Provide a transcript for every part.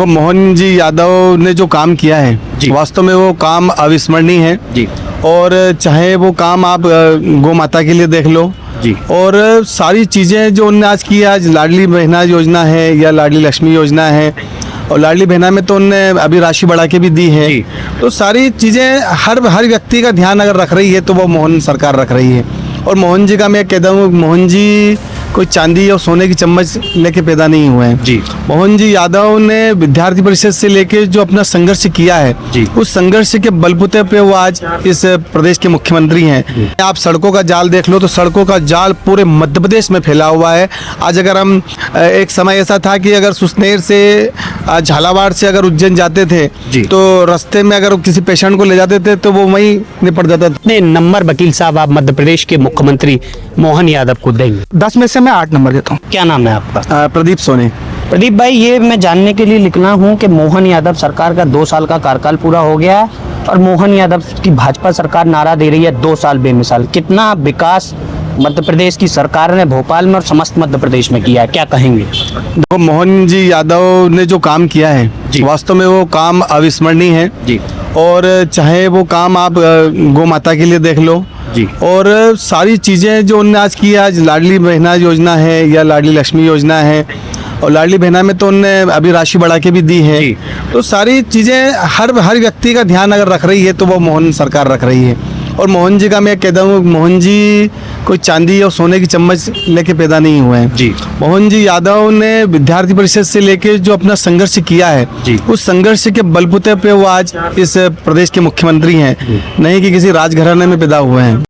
तो मोहन जी यादव ने जो काम किया है वास्तव में वो काम अविस्मरणीय है जी। और चाहे वो काम आप गौ माता के लिए देख लो जी। और सारी चीज़ें जो उनने आज की है, आज लाडली बहना योजना है या लाडली लक्ष्मी योजना है, और लाडली बहना में तो उनने अभी राशि बढ़ा के भी दी है। तो सारी चीज़ें हर व्यक्ति का ध्यान अगर रख रही है तो वो मोहन सरकार रख रही है। और मोहन जी का मैं कहता हूँ, मोहन जी कोई चांदी और सोने की चम्मच लेके पैदा नहीं हुए हैं जी। मोहन जी यादव ने विद्यार्थी परिषद से लेके जो अपना संघर्ष किया है जी। उस संघर्ष के बलबूते पे वो आज इस प्रदेश के मुख्यमंत्री हैं। आप सड़कों का जाल देख लो तो सड़कों का जाल पूरे मध्य प्रदेश में फैला हुआ है। आज अगर हम एक समय ऐसा था कि अगर सुसनेर से झालावाड़ से अगर उज्जैन जाते थे तो रास्ते में अगर किसी पेशेंट को ले जाते थे तो वो वहीं निपट जाता था। कितने नंबर वकील साहब आप मध्य प्रदेश के मुख्यमंत्री मोहन यादव को देंगे? 10 में से मैं 8 नंबर देता हूँ। क्या नाम है आपका? प्रदीप सोनी। प्रदीप भाई, ये मैं जानने के लिए निकला हूँ कि मोहन यादव सरकार का 2 साल का कार्यकाल पूरा हो गया है और मोहन यादव की भाजपा सरकार नारा दे रही है 2 साल बेमिसाल। कितना विकास मध्य प्रदेश की सरकार ने भोपाल में और समस्त मध्य प्रदेश में किया है, क्या कहेंगे? तो मोहन जी यादव ने जो काम किया है वास्तव में वो काम अविस्मरणीय है जी। और चाहे वो काम आप गौ माता के लिए देख लो जी। और सारी चीज़ें जो उनने आज की है, आज लाडली बहना योजना है या लाडली लक्ष्मी योजना है, और लाडली बहना में तो उनने अभी राशि बढ़ा के भी दी है। तो सारी चीज़ें हर व्यक्ति का ध्यान अगर रख रही है तो वो मोहन सरकार रख रही है। और मोहन जी का मैं कहता हूँ, मोहन जी कोई चांदी और सोने की चम्मच लेके पैदा नहीं हुए हैं जी। मोहन जी यादव ने विद्यार्थी परिषद से लेके जो अपना संघर्ष किया है उस संघर्ष के बलबूते पे वो आज इस प्रदेश के मुख्यमंत्री हैं, नहीं कि किसी राजघराने में पैदा हुए हैं।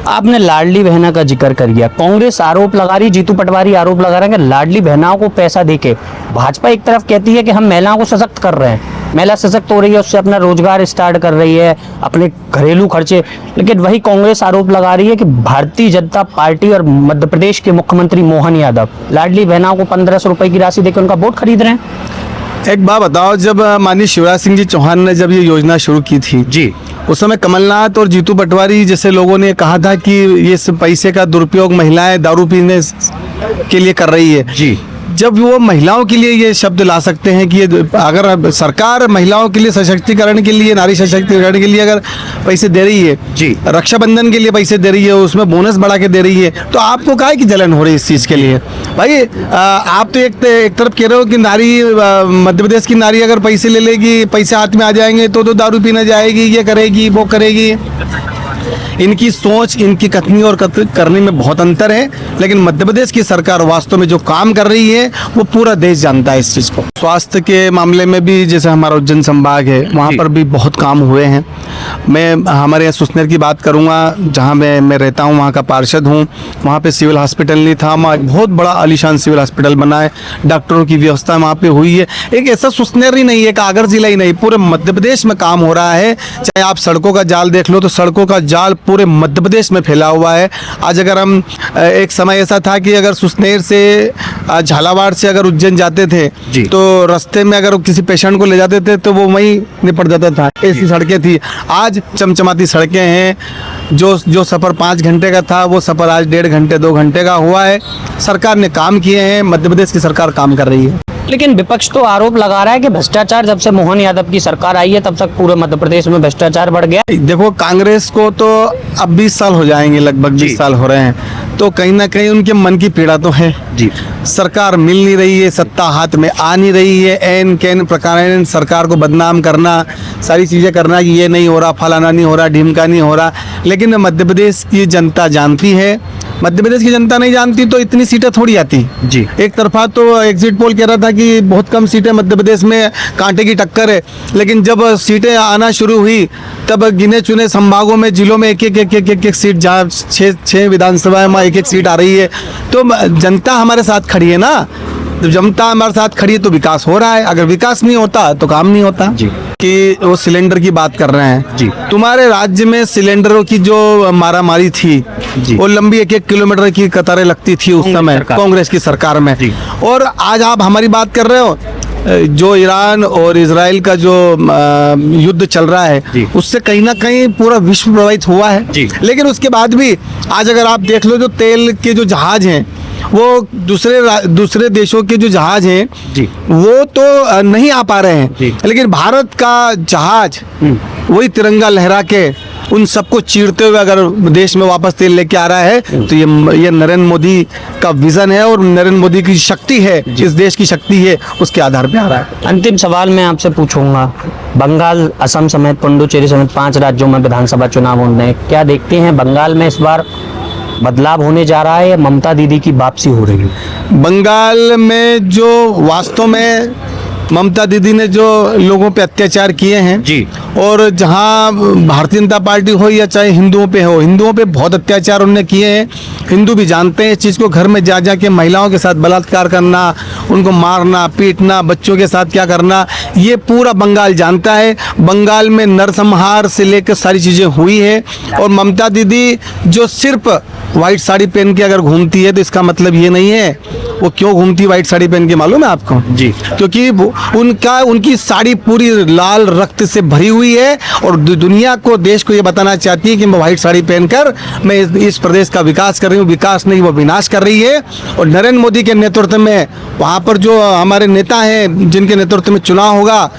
आपने लाडली बहना का जिक्र कर दिया। कांग्रेस आरोप लगा रही, जीतू पटवारी आरोप लगा रहे हैं कि लाडली बहनाओं को पैसा देके भाजपा एक तरफ कहती है कि हम महिलाओं को सशक्त कर रहे हैं, महिला सशक्त हो रही है, उससे अपना रोजगार स्टार्ट कर रही है, अपने घरेलू खर्चे, लेकिन वही कांग्रेस आरोप लगा रही है कि भारतीय जनता पार्टी और मध्य प्रदेश के मुख्यमंत्री मोहन यादव लाडली बहनाओं को 1500 रुपए की राशि देकर उनका वोट खरीद रहे हैं। एक बात बताओ, जब माननीय शिवराज सिंह जी चौहान ने जब ये योजना शुरू की थी जी, उस समय कमलनाथ और जीतू पटवारी जैसे लोगों ने कहा था कि ये पैसे का दुरुपयोग महिलाएं दारू पीने के लिए कर रही है जी। जब वो महिलाओं के लिए ये शब्द ला सकते हैं कि ये अगर सरकार महिलाओं के लिए सशक्तिकरण के लिए, नारी सशक्तिकरण के लिए अगर पैसे दे रही है जी, रक्षाबंधन के लिए पैसे दे रही है, उसमें बोनस बढ़ा के दे रही है, तो आपको काहे की जलन हो रही है इस चीज़ के लिए? भाई आप तो एक तरफ कह रहे हो कि नारी, मध्य प्रदेश की नारी अगर पैसे ले लेगी, पैसे हाथ में आ जाएंगे तो दारू पीने जाएगी, ये करेगी वो करेगी। इनकी सोच, इनकी कथनी और करने में बहुत अंतर है, लेकिन मध्य प्रदेश की सरकार वास्तव में जो काम कर रही है वो पूरा देश जानता है इस चीज़ को। स्वास्थ्य के मामले में भी जैसे हमारा उज्जैन संभाग है, वहाँ पर भी बहुत काम हुए हैं। मैं हमारे यहाँ सुसनेर की बात करूँगा, जहाँ मैं रहता हूँ, वहाँ का पार्षद हूँ। वहाँ पे सिविल हॉस्पिटल नहीं था, वहाँ बहुत बड़ा आलीशान सिविल हॉस्पिटल बना है, डॉक्टरों की व्यवस्था वहाँ पे हुई है। एक ऐसा सुसनेर ही नहीं है, एक आगर जिला ही नहीं, पूरे मध्य प्रदेश में काम हो रहा है। चाहे आप सड़कों का जाल देख लो तो सड़कों का जाल पूरे मध्य प्रदेश में फैला हुआ है। आज अगर हम एक समय ऐसा था कि अगर सुसनेर से झालावाड़ से अगर उज्जैन जाते थे तो रास्ते में अगर किसी पेशेंट को ले जाते थे तो वो वहीं निपट जाता था। ऐसी सड़कें थी। आज चमचमाती सड़कें हैं। जो सफ़र 5 घंटे का था वो सफ़र आज 1.5 घंटे 2 घंटे का हुआ है। सरकार ने काम किए हैं, मध्य प्रदेश की सरकार काम कर रही है। लेकिन विपक्ष तो आरोप लगा रहा है कि भ्रष्टाचार जब से मोहन यादव की सरकार आई है तब तक पूरे मध्य प्रदेश में भ्रष्टाचार बढ़ गया। देखो, कांग्रेस को तो अब 20 साल हो जाएंगे, लगभग 20 साल हो रहे हैं, तो कहीं ना कहीं उनके मन की पीड़ा तो है जी। सरकार मिल नहीं रही है, सत्ता हाथ में आ नहीं रही है, एन कैन प्रकार सरकार को बदनाम करना, सारी चीज़ें करना कि ये नहीं हो रहा, फलाना नहीं हो रहा, ढिमका नहीं हो रहा। लेकिन मध्य प्रदेश की जनता जानती है। मध्य प्रदेश की जनता नहीं जानती तो इतनी सीटें थोड़ी आती जी। एक तरफा तो एग्जिट पोल कह रहा था कि बहुत कम सीटें मध्य प्रदेश में, कांटे की टक्कर है, लेकिन जब सीटें आना शुरू हुई तब गिने चुने संभागों में, जिलों में एक सीट, जहाँ 6 विधानसभा में एक सीट आ रही है, तो जनता हमारे साथ खड़ी है ना। जब जनता हमारे साथ खड़ी है तो विकास हो रहा है। अगर विकास नहीं होता तो काम नहीं होता जी। कि वो सिलेंडर की बात कर रहे हैं जी। तुम्हारे राज्य में सिलेंडरों की जो मारामारी थी वो लंबी 1-1 किलोमीटर की कतारें लगती थी उस समय कांग्रेस की सरकार में। और आज आप हमारी बात कर रहे हो, जो ईरान और इजराइल का जो युद्ध चल रहा है उससे कहीं ना कहीं पूरा विश्व प्रभावित हुआ है। लेकिन उसके बाद भी आज अगर आप देख लो, जो तेल के जो जहाज हैं वो दूसरे देशों के जो जहाज हैं जी वो तो नहीं आ पा रहे जी। हैं, लेकिन भारत का जहाज वही तिरंगा लहरा के उन सबको चीरते हुए अगर देश में वापस तेल लेके आ रहा है तो ये नरेंद्र मोदी का विजन है और नरेंद्र मोदी की शक्ति है, इस देश की शक्ति है, उसके आधार पे आ रहा है। अंतिम सवाल मैं आपसे पूछूंगा, बंगाल, असम समेत पुडुचेरी समेत 5 राज्यों में विधानसभा चुनाव होने हैं, क्या देखते हैं बंगाल में इस बार बदलाव होने जा रहा है या ममता दीदी की वापसी हो रही है? बंगाल में जो वास्तव में ममता दीदी ने जो लोगों पे अत्याचार किए हैं जी। और जहां भारतीय जनता पार्टी हो या चाहे हिंदुओं पे हो, हिंदुओं पे बहुत अत्याचार उन्होंने किए हैं। हिंदू भी जानते हैं इस चीज़ को, घर में जा जा के महिलाओं के साथ बलात्कार करना, उनको मारना पीटना, बच्चों के साथ क्या करना, ये पूरा बंगाल जानता है। बंगाल में नरसंहार से लेकर सारी चीज़ें हुई है और ममता दीदी जो सिर्फ वाइट साड़ी पहन के अगर घूमती है तो इसका मतलब ये नहीं है वो क्यों घूमती वाइट साड़ी पहन के, मालूम है आपको? जी। क्योंकि उनकी साड़ी पूरी लाल रक्त से भरी हुई है और दुनिया को, देश को ये बताना चाहती है कि मैं वाइट साड़ी पहनकर मैं इस प्रदेश का विकास कर रही हूँ। विकास नहीं, वो विनाश कर रही है। और नरेंद्र मोदी के नेतृत्व में वहाँ पर जो हमारे नेता हैं जिनके नेतृत्व में चुनाव होगा,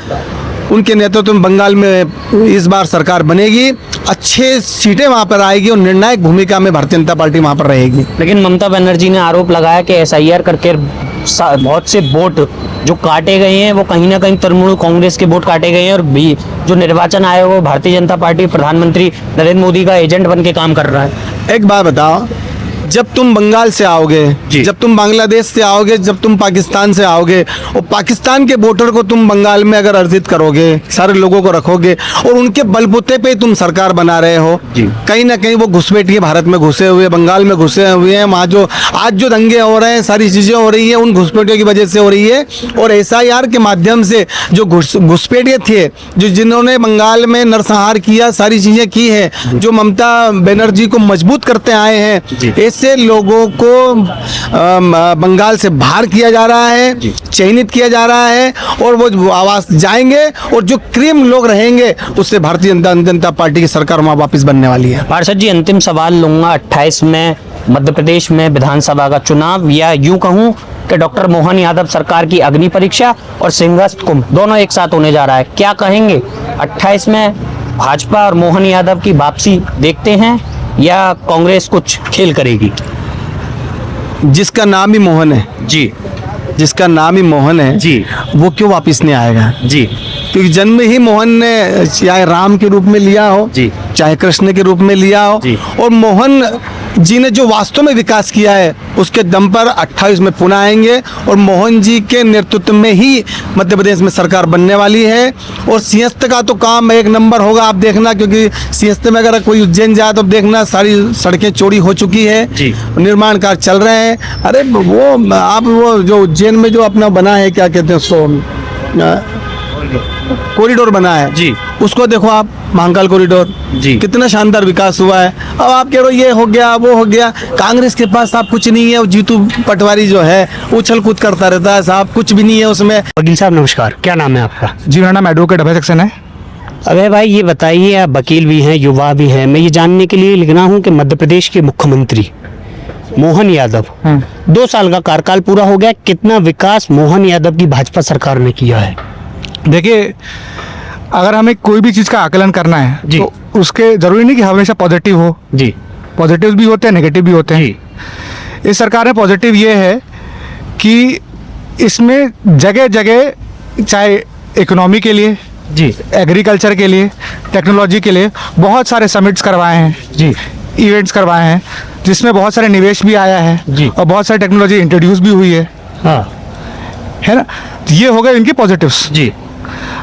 उनके नेतृत्व में बंगाल में इस बार सरकार बनेगी, अच्छे सीटें वहाँ पर आएगी और निर्णायक भूमिका में भारतीय जनता पार्टी वहाँ पर रहेगी। लेकिन ममता बनर्जी ने आरोप लगाया कि SIR करके बहुत से वोट जो काटे गए हैं वो कहीं ना कहीं तृणमूल कांग्रेस के वोट काटे गए हैं और भी जो निर्वाचन आयोग वो भारतीय जनता पार्टी प्रधानमंत्री नरेंद्र मोदी का एजेंट बन के काम कर रहा है। एक बात बताओ, जब तुम बंगाल से आओगे, जब तुम बांग्लादेश से आओगे, जब तुम पाकिस्तान से आओगे और पाकिस्तान के वोटर को तुम बंगाल में अगर अर्जित करोगे, सारे लोगों को रखोगे और उनके बलबूते पे तुम सरकार बना रहे हो, कहीं ना कहीं वो घुसपैठिए भारत में घुसे हुए, बंगाल में घुसे हुए हैं। वहाँ जो आज जो दंगे हो रहे हैं, सारी चीज़ें हो रही हैं उन घुसपैठियों की वजह से हो रही है। और SIR के माध्यम से जो घुसपैठिए थे, जो जिन्होंने बंगाल में नरसंहार किया, सारी चीज़ें की है, जो ममता बनर्जी को मजबूत करते आए हैं, से लोगों को बंगाल से बाहर किया जा रहा है, चयनित किया जा रहा है और वो आवास जाएंगे और जो क्रीम लोग रहेंगे उससे भारतीय जनता पार्टी की सरकार वहाँ वापस बनने वाली है। पार्षद जी, अंतिम सवाल लूंगा, 28 में मध्य प्रदेश में विधानसभा का चुनाव, या यूं कहूं कि डॉक्टर मोहन यादव सरकार की अग्नि परीक्षा और सिंहस्थ कुंभ दोनों एक साथ होने जा रहा है, क्या कहेंगे? 28 में भाजपा और मोहन यादव की वापसी देखते हैं या कांग्रेस कुछ खेल करेगी? जिसका नाम ही मोहन है जी, जिसका नाम ही मोहन है जी, वो क्यों वापस नहीं आएगा? जी, क्योंकि जन्म ही मोहन ने चाहे राम के रूप में लिया हो, जी, चाहे कृष्ण के रूप में लिया हो, जी, और मोहन जी ने जो वास्तव में विकास किया है उसके दम पर 28 में पुनः आएंगे और मोहन जी के नेतृत्व में ही मध्य प्रदेश में सरकार बनने वाली है। और सिंहस्थ का तो काम एक नंबर होगा, आप देखना, क्योंकि सिंहस्थ में अगर कोई उज्जैन जाए तो देखना सारी सड़कें चौड़ी हो चुकी है, निर्माण कार्य चल रहे हैं। अरे वो आप वो जो उज्जैन में जो अपना बना है, क्या कहते हैं उसको, कॉरिडोर बना है जी, उसको देखो आप, महाकाल कॉरिडोर जी, कितना शानदार विकास हुआ है। अब आप कह रहे हो ये हो गया वो हो गया, कांग्रेस के पास साहब कुछ नहीं है। जीतू पटवारी जो है उछल कूद करता रहता है साहब, कुछ भी नहीं है उसमें। वकील साहब नमस्कार, क्या नाम है आपका? जी, मेरा नाम एडवोकेट अभय सक्सेना है। अभय भाई, ये बताइए, आप वकील भी हैं, युवा भी हैं, मैं ये जानने के लिए लिख रहा हूँ कि मध्य प्रदेश के मुख्यमंत्री मोहन यादव 2 साल का कार्यकाल पूरा हो गया, कितना विकास मोहन यादव की भाजपा सरकार ने किया है? देखिए, अगर हमें कोई भी चीज़ का आकलन करना है जी, तो उसके ज़रूरी नहीं कि हमेशा पॉजिटिव हो जी, पॉजिटिव भी होते हैं, नेगेटिव भी होते हैं। इस सरकार में पॉजिटिव ये है कि इसमें जगह जगह, चाहे इकोनॉमी के लिए जी, एग्रीकल्चर के लिए, टेक्नोलॉजी के लिए बहुत सारे समिट्स करवाए हैं जी, इवेंट्स करवाए हैं, जिसमें बहुत सारे निवेश भी आया है जी, और बहुत सारी टेक्नोलॉजी इंट्रोड्यूस भी हुई है, हाँ, है ना। ये हो गए इनके पॉजिटिव्स जी।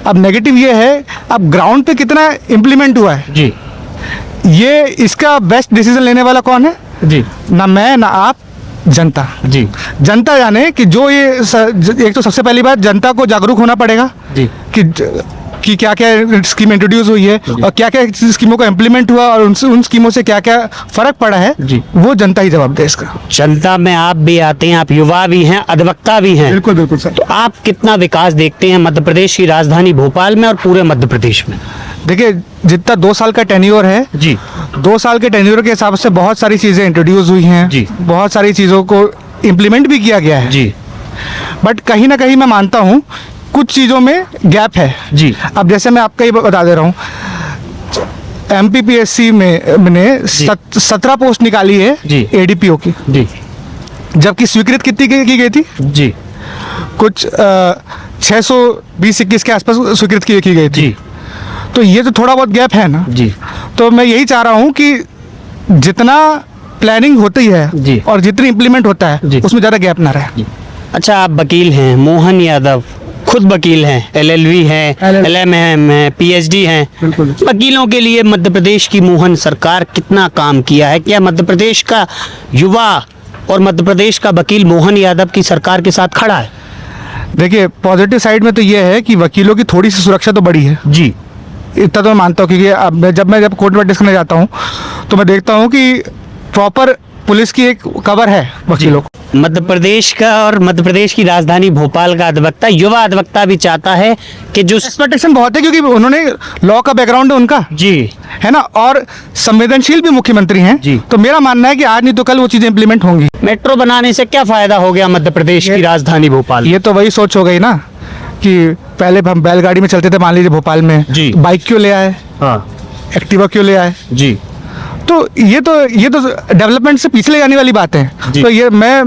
अब नेगेटिव ये है, अब ग्राउंड पे कितना इम्प्लीमेंट हुआ है जी, ये इसका बेस्ट डिसीजन लेने वाला कौन है? जी, ना मैं ना आप, जनता। जी, जनता जाने कि जो ये एक तो सबसे पहली बात जनता को जागरूक होना पड़ेगा जी, कि क्या क्या स्कीम इंट्रोड्यूस हुई है और क्या क्या स्कीमों का इम्प्लीमेंट हुआ और उन स्कीमों से क्या क्या फर्क पड़ा है, जी, वो जनता ही जवाब दे इसका। जनता में आप भी आते हैं, आप युवा भी हैं, अधिवक्ता भी हैं, बिल्कुल बिल्कुल सर। तो आप कितना विकास देखते हैं मध्य प्रदेश की राजधानी भोपाल में और पूरे मध्य प्रदेश में? देखिए, जितना 2 साल का टेन्योर है जी, 2 साल के टेन्योर के हिसाब से बहुत सारी चीज़ें इंट्रोड्यूस हुई हैं, जी, बहुत सारी चीज़ों को इम्प्लीमेंट भी किया गया है जी बट कहीं ना कहीं मैं मानता हूँ कुछ चीज़ों में गैप है। जी। अब जैसे मैं आपको ये बता दे रहा हूँ, MPPSC में ने 17 पोस्ट निकाली है जी। ADPO की, जी जबकि स्वीकृत कितनी की गई थी? जी कुछ 620-21 के आसपास स्वीकृत की गई थी। जी तो ये तो थोड़ा बहुत गैप है ना। जी तो मैं यही चाह रहा हूँ कि जितना प्लानिंग होती है जी। और जितनी इम्प्लीमेंट होता है जी। उसमें ज़्यादा गैप ना रहे। अच्छा, आप वकील हैं, मोहन यादव खुद वकील हैं, LLB हैं, LLM हैं, PhD हैं। बिल्कुल। वकीलों के लिए मध्य प्रदेश की मोहन सरकार कितना काम किया है? क्या मध्य प्रदेश का युवा और मध्य प्रदेश का वकील मोहन यादव की सरकार के साथ खड़ा है? देखिए, पॉजिटिव साइड में तो ये है कि वकीलों की थोड़ी सी सुरक्षा तो बढ़ी है, जी इतना तो मैं मानता हूँ। क्योंकि अब मैं जब कोर्ट में डिस्कस करने जाता हूँ तो मैं देखता हूँ कि प्रॉपर पुलिस की एक कवर है वकीलों को। मध्य प्रदेश का और मध्य प्रदेश की राजधानी भोपाल का अधिवक्ता, युवा अधिवक्ता भी चाहता है कि जो एक्सपेक्टेशन बहुत है क्योंकि उन्होंने लॉ का बैकग्राउंड है उनका, जी है ना, और संवेदनशील भी मुख्यमंत्री हैं। जी। तो मेरा मानना है कि आज नहीं तो कल वो चीज़ें इंप्लीमेंट होंगी। मेट्रो बनाने से क्या फायदा हो गया मध्य प्रदेश की राजधानी भोपाल? ये तो वही सोच हो गई ना कि पहले हम बैलगाड़ी में चलते थे, मान लीजिए भोपाल में, जी। बाइक क्यों ले आए, हाँ एक्टिवा क्यों ले आए? जी तो ये तो डेवलपमेंट से पिछले जाने वाली बात है। जी। तो ये मैं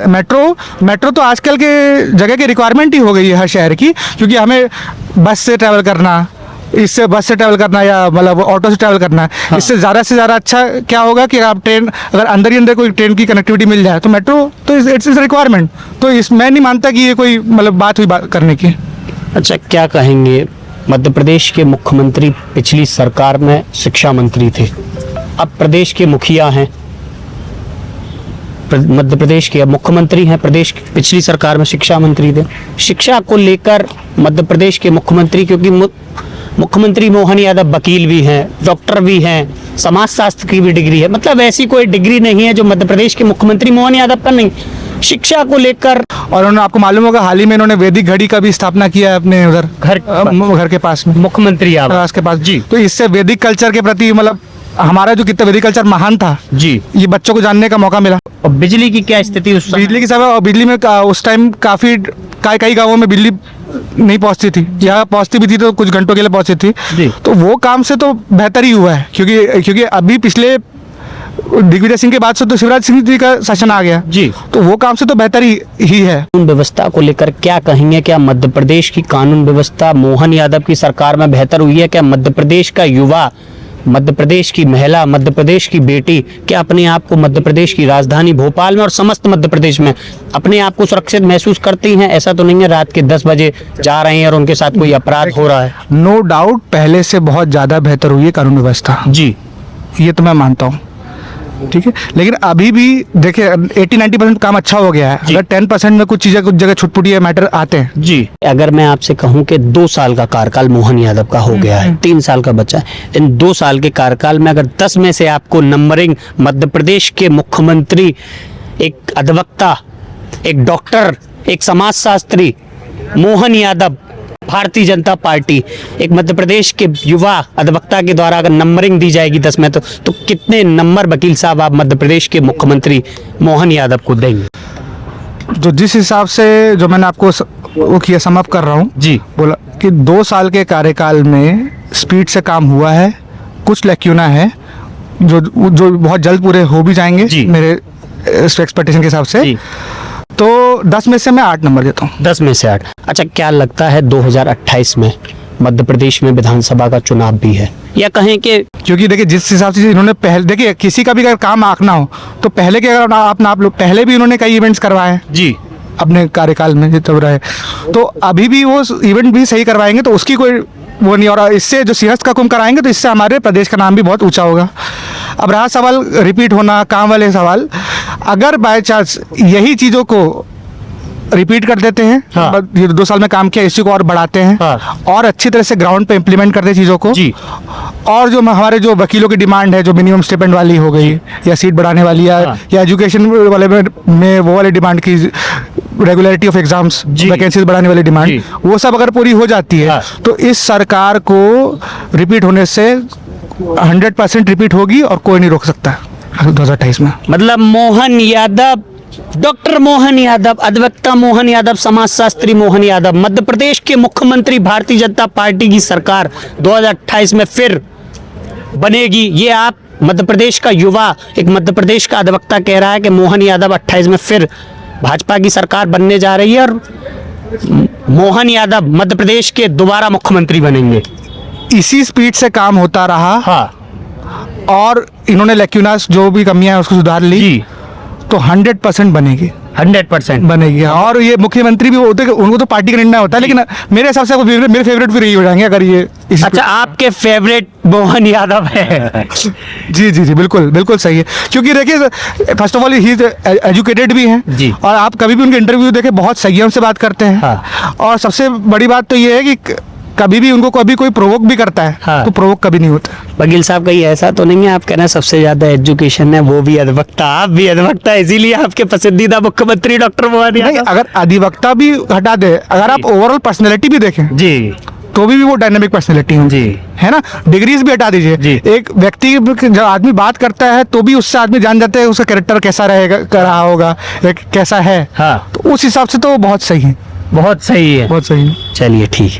मेट्रो तो आजकल के जगह की रिक्वायरमेंट ही हो गई है हर शहर की, क्योंकि हमें बस से ट्रैवल करना, इससे बस से ट्रैवल करना या मतलब ऑटो से ट्रैवल करना है। हाँ। इससे ज़्यादा अच्छा क्या होगा कि आप ट्रेन अगर अंदर ही अंदर कोई ट्रेन की कनेक्टिविटी मिल जाए तो मेट्रो तो इट्स रिक्वायरमेंट। तो इस मैं नहीं मानता कि ये कोई मतलब बात हुई बात करने की। अच्छा, क्या कहेंगे, मध्य प्रदेश के मुख्यमंत्री पिछली सरकार में शिक्षा मंत्री थे, अब प्रदेश के मुखिया हैं, मध्य प्रदेश के अब मुख्यमंत्री हैं, प्रदेश की पिछली सरकार में शिक्षा मंत्री थे। शिक्षा को लेकर मध्य प्रदेश के मुख्यमंत्री, क्योंकि मुख्यमंत्री मोहन यादव वकील भी हैं, डॉक्टर भी हैं, समाजशास्त्र की भी डिग्री है, मतलब ऐसी कोई डिग्री नहीं है जो मध्य प्रदेश के मुख्यमंत्री मोहन यादव का नहीं। शिक्षा को लेकर, और उन्होंने, आपको मालूम होगा, हाल ही में इन्होंने वैदिक घड़ी का भी स्थापना किया है अपने उधर घर के पास में, मुख्यमंत्री आवास के पास। जी। तो इससे वैदिक कल्चर के प्रति मतलब हमारा जो कितना वैदिक कल्चर महान था, जी, ये बच्चों को जानने का मौका मिला। और बिजली की क्या स्थिति उस समय? बिजली की समय, और बिजली में उस टाइम काफ़ी कई गाँवों में बिजली नहीं पहुंचती थी, या पहुंचती भी थी तो कुछ घंटों के लिए पहुंचती थी। जी। तो वो काम से तो बेहतर ही हुआ है, क्योंकि अभी पिछले दिग्विजय सिंह के बाद से तो शिवराज सिंह जी का शासन आ गया। जी। तो वो काम से तो बेहतर ही है। कानून व्यवस्था को लेकर क्या कहेंगे? क्या मध्य प्रदेश की कानून व्यवस्था मोहन यादव की सरकार में बेहतर हुई है? क्या मध्य प्रदेश का युवा, मध्य प्रदेश की महिला, मध्य प्रदेश की बेटी क्या अपने आप को मध्य प्रदेश की राजधानी भोपाल में और समस्त मध्य प्रदेश में अपने आप को सुरक्षित महसूस करती हैं? ऐसा तो नहीं है रात के 10 बजे जा रहे हैं और उनके साथ कोई अपराध हो रहा है? नो डाउट पहले से बहुत ज़्यादा बेहतर हुई है कानून व्यवस्था, जी, ये तो मैं मानता हूँ, ठीक है। लेकिन अभी भी देखिए 80-90% काम अच्छा हो गया है। अगर 10% में कुछ जगह छुटपुटी मैटर आते हैं। जी। अगर मैं आपसे कहूं कि 2 साल का कार्यकाल मोहन यादव का हो गया है, 3 साल का बचा है, इन 2 साल के कार्यकाल में अगर 10 में से आपको नंबरिंग मध्य प्रदेश के मुख्यमंत्री, एक अधिवक्ता, एक डॉक्टर, एक समाजशास्त्री मोहन यादव, भारतीय जनता पार्टी, एक मध्य प्रदेश के युवा अधिवक्ता के द्वारा अगर नंबरिंग दी जाएगी 10 में, तो कितने नंबर वकील साहब आप मध्य प्रदेश के मुख्यमंत्री मोहन यादव को देंगे? तो जिस हिसाब से जो मैंने आपको वो किया समअप कर रहा हूँ, जी, बोला कि 2 साल के कार्यकाल में स्पीड से काम हुआ है, कुछ लैक्यूना है जो बहुत जल्द पूरे हो भी जाएंगे जी। मेरे एक्सपेक्टेशन के हिसाब से। जी। तो 10 में से मैं 8 नंबर देता हूँ। 10 में से 8। अच्छा, क्या लगता है 2028 में मध्य प्रदेश में विधानसभा का चुनाव भी है, या कहें कि क्योंकि देखिए जिस हिसाब से इन्होंने पहले, देखिए किसी का भी अगर काम आंकना हो तो पहले के अगर आप लोग पहले भी इन्होंने कई इवेंट्स करवाए हैं जी अपने कार्यकाल में जितना रहे, तो अभी भी वो इवेंट भी सही करवाएंगे, तो उसकी कोई वो नहीं। और इससे जो सिंहस्थ का कुंभ कराएंगे तो इससे हमारे प्रदेश का नाम भी बहुत ऊंचा होगा। अब रहा सवाल रिपीट होना, काम वाले सवाल, अगर बाय चांस यही चीज़ों को रिपीट कर देते हैं, हाँ। ये 2 साल में काम किया, इसी को और बढ़ाते हैं, हाँ। और अच्छी तरह से ग्राउंड पे इम्प्लीमेंट करते हैं चीज़ों को जी। और जो हमारे जो वकीलों की डिमांड है, जो मिनिमम स्टिपेंड वाली हो गई या सीट बढ़ाने वाली हाँ। या एजुकेशन वाले में वो वाली डिमांड की, रेगुलरिटी ऑफ एग्जाम्स, जी। वैकेंसीज बढ़ाने वाली डिमांड, जी। वो सब अगर पूरी हो जाती है, हाँ। तो इस सरकार को रिपीट होने से 100% रिपीट होगी और कोई नहीं रोक सकता 2028 में। मतलब मोहन यादव डॉक्टर मोहन यादव, अधिवक्ता मोहन यादव, समाजशास्त्री मोहन यादव, मध्य प्रदेश के मुख्यमंत्री भारतीय जनता पार्टी की सरकार 2028 में फिर बनेगी। ये आप मध्य प्रदेश का युवा, एक मध्य प्रदेश का अधिवक्ता कह रहा है कि मोहन यादव 28 में फिर भाजपा की सरकार बनने जा रही है और मोहन यादव मध्य प्रदेश के दोबारा मुख्यमंत्री बनेंगे। इसी स्पीड से काम होता रहा हाँ और इन्होंने लेक्यूनास जो भी कमियां हैं उसको सुधार ली जी, तो 100% बनेगी, 100% बनेगी। और ये मुख्यमंत्री भी होते हैं, उनको तो पार्टी का निर्णय होता है, लेकिन मेरे हिसाब से मेरे फेवरेट फिर यही हो जाएंगे अगर ये अच्छा, आपके फेवरेट मोहन यादव है। जी जी जी, बिल्कुल बिल्कुल सही है। क्योंकि देखिए, first of all he educated भी हैं जी। और आप कभी भी उनके इंटरव्यू देखें बहुत संयम से बात करते हैं। हाँ। और सबसे बड़ी बात तो ये है कि कभी भी उनको कभी कोई प्रोवोक भी करता है हाँ। तो प्रोवोक कभी नहीं होता। वकील साहब, कहीं ऐसा तो नहीं है आप कहना सबसे ज्यादा एजुकेशन है वो भी अधिवक्ता, आप भी अधिवक्ता, इसीलिए आपके पसंदीदा मुख्यमंत्री डॉक्टर मोहन नहीं, यादव? अगर अधिवक्ता भी हटा दे, अगर आप ओवरऑल पर्सनैलिटी भी देखें जी तो भी वो डायनामिक पर्सनैलिटी है जी है ना। डिग्रीज भी हटा दीजिए, जी। एक व्यक्ति जब आदमी बात करता है तो भी उससे आदमी जान जाता है उसका कैरेक्टर कैसा रहेगा, कर रहा होगा, कैसा है। हाँ, तो उस हिसाब से तो बहुत सही है, बहुत सही है। बहुत सही है। चलिए ठीक है।